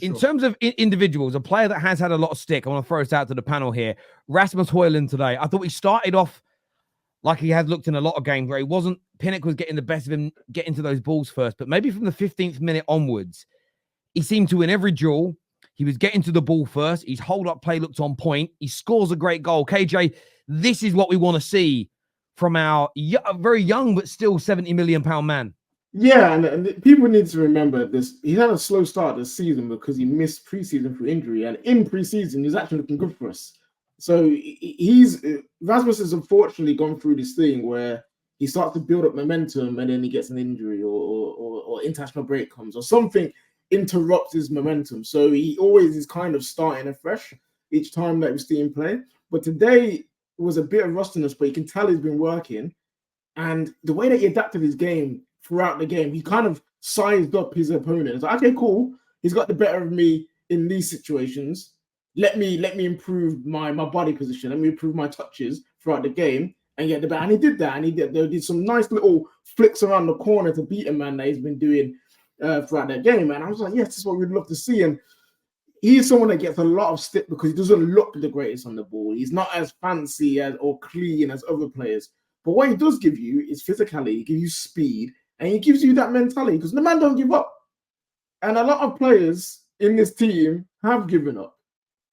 In terms of individuals, a player that has had a lot of stick, I want to throw this out to the panel here. Rasmus Hojlund today. I thought he started off like he had looked in a lot of games where he wasn't, Pinnock was getting the best of him, getting to those balls first. But maybe from the 15th minute onwards, he seemed to win every duel. He was getting to the ball first. His hold-up play looked on point. He scores a great goal. KJ, this is what we want to see from our very young but still £70 million man. Yeah, and people need to remember this. He had a slow start this season because he missed preseason for injury, and in preseason he's actually looking good for us. So Rasmus has unfortunately gone through this thing where he starts to build up momentum and then he gets an injury or international break comes or something interrupts his momentum. So he always is kind of starting afresh each time that we see him play. But today was a bit of rustiness, but you can tell he's been working. And the way that he adapted his game throughout the game, he kind of sized up his opponent. It's like, okay, cool. He's got the better of me in these situations. Let me improve my body position. Let me improve my touches throughout the game and get the better. And he did that. And he did some nice little flicks around the corner to beat a man that he's been doing throughout that game. And I was like, yes, this is what we'd love to see. And he's someone that gets a lot of stick because he doesn't look the greatest on the ball. He's not as fancy or clean as other players. But what he does give you is physicality. He gives you speed. And he gives you that mentality because the man don't give up. And a lot of players in this team have given up,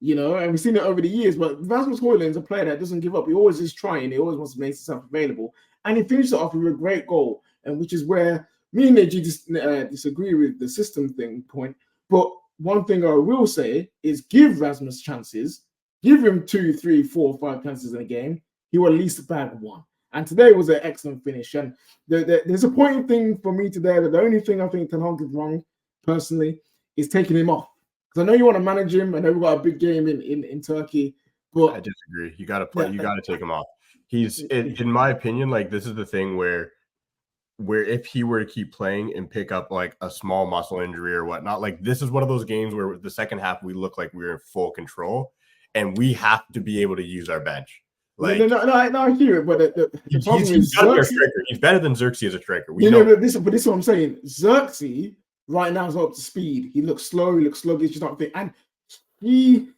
and we've seen it over the years. But Rasmus Hojlund is a player that doesn't give up. He always is trying. He always wants to make himself available. And he finished it off with a great goal, and which is where me and Neji disagree with the system point. But one thing I will say is give Rasmus chances. Give him 2, 3, 4, 5 chances in a game. He will at least bag one. And today was an excellent finish. And the disappointing thing for me today, that the only thing I think Ten Hag is wrong, personally, is taking him off. Because I know you want to manage him. I know we've got a big game in Turkey. But I disagree. You got to play. You got to take him off. He's, in my opinion, like this is the thing where if he were to keep playing and pick up like a small muscle injury or whatnot, like this is one of those games where the second half we look like we're in full control and we have to be able to use our bench. Like, no, I hear it, but the problem is he's better than Zirkzee as a striker. But this is what I'm saying. Zirkzee right now is not up to speed. He looks slow. He looks sluggish. He's not fit, and he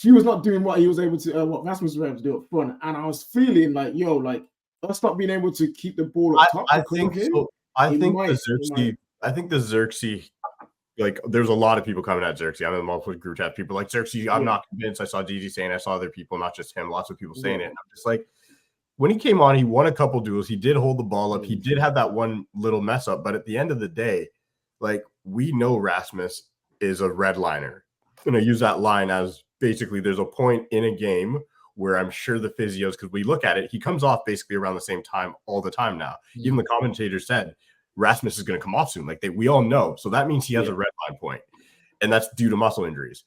was not doing what he was able to. What Rasmus was able to do up front, and I was feeling like, us not being able to keep the ball up top. I think the Zirkzee. Like, there's a lot of people coming at Zirkzee. I'm in multiple group chat. People like Zirkzee. I'm not convinced. I saw DG saying. I saw other people, not just him. Lots of people saying it. And I'm just like, when he came on, he won a couple duels. He did hold the ball up. He did have that one little mess up. But at the end of the day, like we know Rasmus is a redliner. I'm going to use that line as basically there's a point in a game where I'm sure the physios, because we look at it, he comes off basically around the same time all the time now. Even the commentator said Rasmus is going to come off soon. Like we all know. So that means he has a red line point, and that's due to muscle injuries.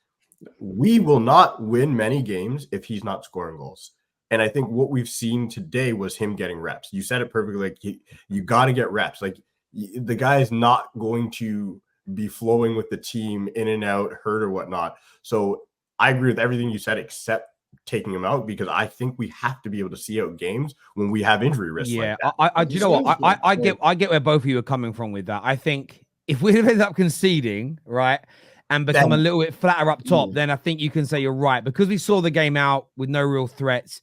We will not win many games if he's not scoring goals. And I think what we've seen today was him getting reps. You said it perfectly. Like you got to get reps. Like the guy is not going to be flowing with the team in and out, hurt or whatnot. So I agree with everything you said, except taking him out, because I think we have to be able to see out games when we have injury risks. Yeah, like that. do you know what? I get where both of you are coming from with that. I think if we end up conceding, right, and become a little bit flatter up top, then I think you can say you're right, because we saw the game out with no real threats.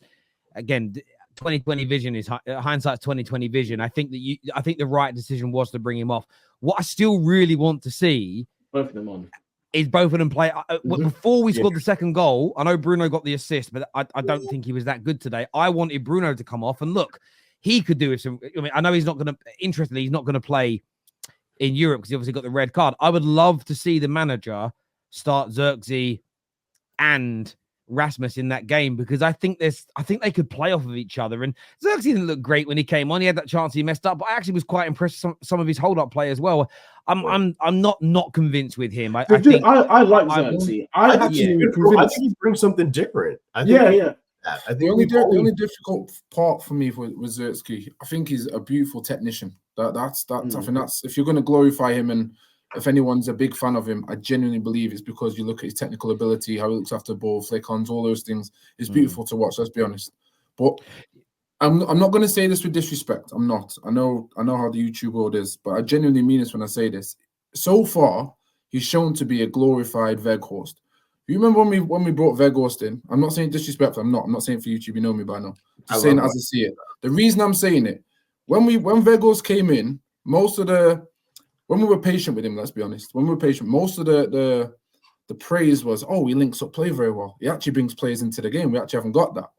Again, 2020 vision is hindsight's 2020 vision. I think the right decision was to bring him off. What I still really want to see both of them on. Is both of them play. Before we scored the second goal, I know Bruno got the assist, but I don't think he was that good today. I wanted Bruno to come off, and look, he could do it. I mean, I know he's not going to, interestingly, he's not going to play in Europe because he obviously got the red card. I would love to see the manager start Zirkzee and Rasmus in that game, because I think they could play off of each other. And Zirkzee didn't look great when he came on. He had that chance, he messed up, but I actually was quite impressed with some of his hold-up play as well. I'm not convinced with him. I like Zirkzee. I think he brings something different. The only difficult part for me with Zirkzee, I think he's a beautiful technician. That's I think that's, if you're going to glorify him, and if anyone's a big fan of him, I genuinely believe it's because you look at his technical ability, how he looks after the ball, flick-ons, all those things. It's beautiful to watch, let's be honest. But I'm not going to say this with disrespect. I'm not. I know how the YouTube world is, but I genuinely mean this when I say this. So far, he's shown to be a glorified Weghorst. You remember when we brought Weghorst in? I'm not saying disrespectful. I'm not saying for YouTube. You know me by now. Just saying it as I see it. The reason I'm saying it, when Weghorst came in, when we were patient with him, let's be honest, most of the praise was, oh, he links up play very well. He actually brings players into the game. We actually haven't got that.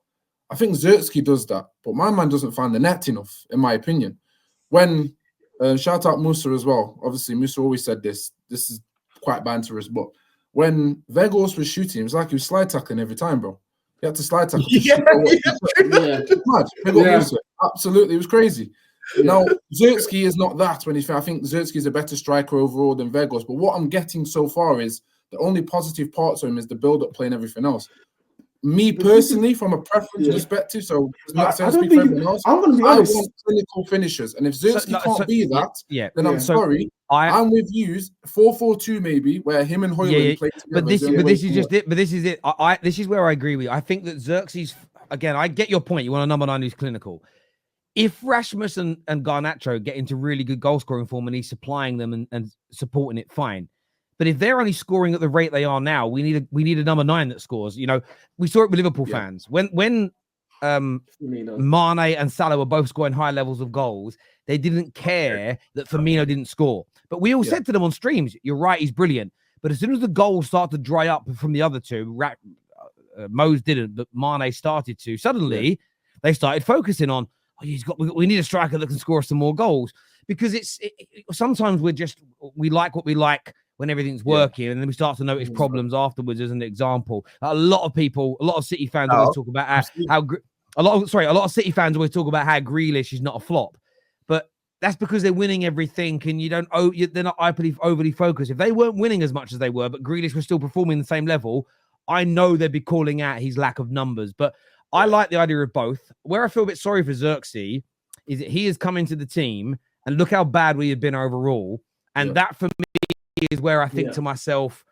I think Zirkzee does that, but my man doesn't find the net enough, in my opinion. When shout out Musa as well. Obviously, Musa always said this. This is quite banterous, but when Weghorst was shooting, it was like he was slide tackling every time, bro. He had to slide tackle. Absolutely, it was crazy. Yeah. Now, Zirkzee is not that. I think Zirkzee is a better striker overall than Weghorst. But what I'm getting so far is the only positive parts of him is the build-up play and everything else. Me personally, from a preference perspective, so not saying speak for everyone else, I'm going to be honest. I want clinical finishers, and if Zirkzee can't be that, then I'm sorry. I'm with you. 4-4-2 maybe, where him and Hojlund play together. But this is just it. But this is it. This is where I agree with you. I think that Zirkzee's, again, I get your point. You want a number 9 who's clinical. If Rasmus and Garnacho get into really good goal scoring form and he's supplying them and supporting it, fine. But if they're only scoring at the rate they are now, we need a number 9 that scores. You know, we saw it with Liverpool fans when Mane and Salah were both scoring high levels of goals. They didn't care that Firmino didn't score. But we all said to them on streams, "You're right, he's brilliant." But as soon as the goals start to dry up from the other two, Mose didn't, but Mane started to. Suddenly, they started focusing on, we need a striker that can score some more goals, because sometimes we like what we like when everything's working, and then we start to notice problems afterwards. As an example, a lot of City fans always talk about a lot of City fans always talk about how Grealish is not a flop, but that's because they're winning everything, and they're not overly focused. If they weren't winning as much as they were, but Grealish was still performing the same level, I know they'd be calling out his lack of numbers. But I like the idea of both. Where I feel a bit sorry for Zirkzee is that he has come into the team, and look how bad we have been overall. And that for me is where I think to myself,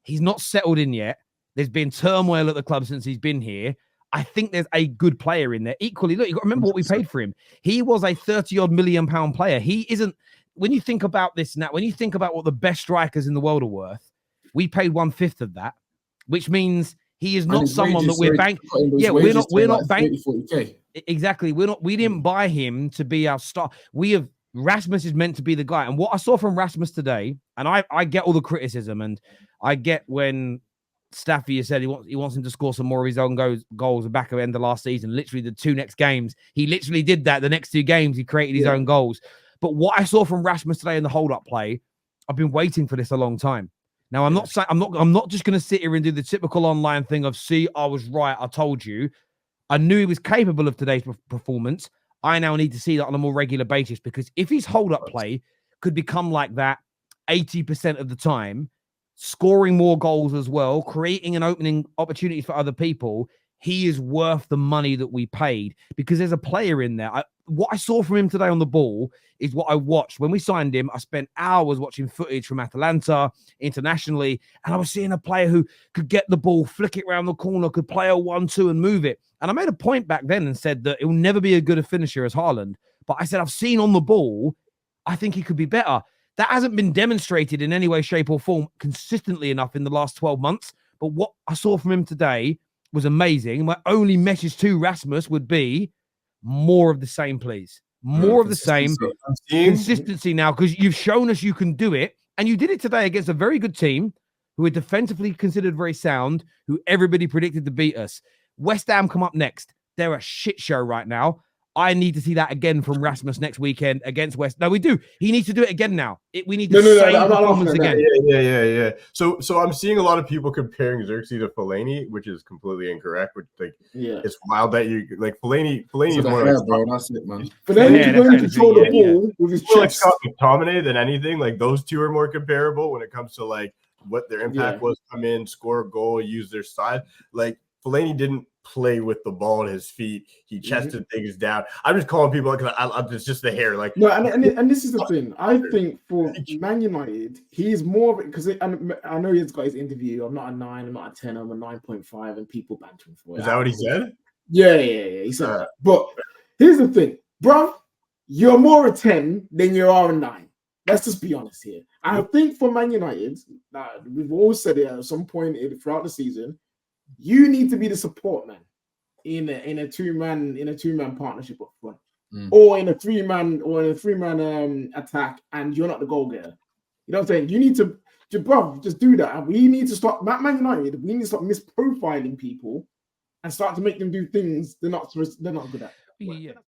he's not settled in yet. There's been turmoil at the club since he's been here. I think there's a good player in there. Equally, look, you got to remember what we paid for him. He was a 30-odd million pound player. He isn't, when you think about this now, when you think about what the best strikers in the world are worth, we paid 1/5 of that, which means he is not someone that we're banking. Yeah, we're not banking. Exactly. We didn't buy him to be our star. Rasmus is meant to be the guy. And what I saw from Rasmus today, and I get all the criticism, and I get when Staffy has said he wants him to score some more of his own goals back at the end of last season. Literally the 2 next games, he literally did that. The next 2 games, he created his own goals. But what I saw from Rasmus today in the hold-up play, I've been waiting for this a long time. Now, I'm not just going to sit here and do the typical online thing of, see, I was right, I told you. I knew he was capable of today's performance. I now need to see that on a more regular basis, because if his hold-up play could become like that 80% of the time, scoring more goals as well, creating and opening opportunities for other people, he is worth the money that we paid, because there's a player in there. What I saw from him today on the ball is what I watched. When we signed him, I spent hours watching footage from Atalanta internationally, and I was seeing a player who could get the ball, flick it around the corner, could play a 1-2 and move it. And I made a point back then and said that it will never be as good a finisher as Haaland. But I said, I've seen on the ball, I think he could be better. That hasn't been demonstrated in any way, shape, or form consistently enough in the last 12 months. But what I saw from him today was amazing. My only message to Rasmus would be more of the same, please. More of the same. Consistency now, because you've shown us you can do it. And you did it today against a very good team who are defensively considered very sound, who everybody predicted to beat us. West Ham come up next. They're a shit show right now. I need to see that again from Rasmus next weekend against West. No, we do. He needs to do it again now. We need the same performance again. Yeah. So I'm seeing a lot of people comparing Zirkzee to Fellaini, which is completely incorrect. Which it's wild that you like Fellaini is more like, bro. That's it, man. Fellaini going to control the ball with his chest. Like Scott McTominay than anything. Like those two are more comparable when it comes to like what their impact was. Come in, score a goal, use their side. Like Fellaini didn't play with the ball at his feet. He chested things down. I'm just calling people because it's just the hair. Like and this is the thing. I think for Man United, he's more of it because I know he's got his interview. I'm not a 9, I'm not a 10, I'm a 9.5, and people banter him for it. Is that what he said? Yeah. He said that. But here's the thing, bro. You're more a 10 than you are a 9. Let's just be honest here. I think for Man United, we've always said it at some point throughout the season, you need to be the support man in a two-man partnership up front, or in a three-man attack, and you're not the goal getter. You know what I'm saying? You need to, bro, just do that. And we need to stop Man United. We need to stop misprofiling people and start to make them do things they're not good at. Yeah.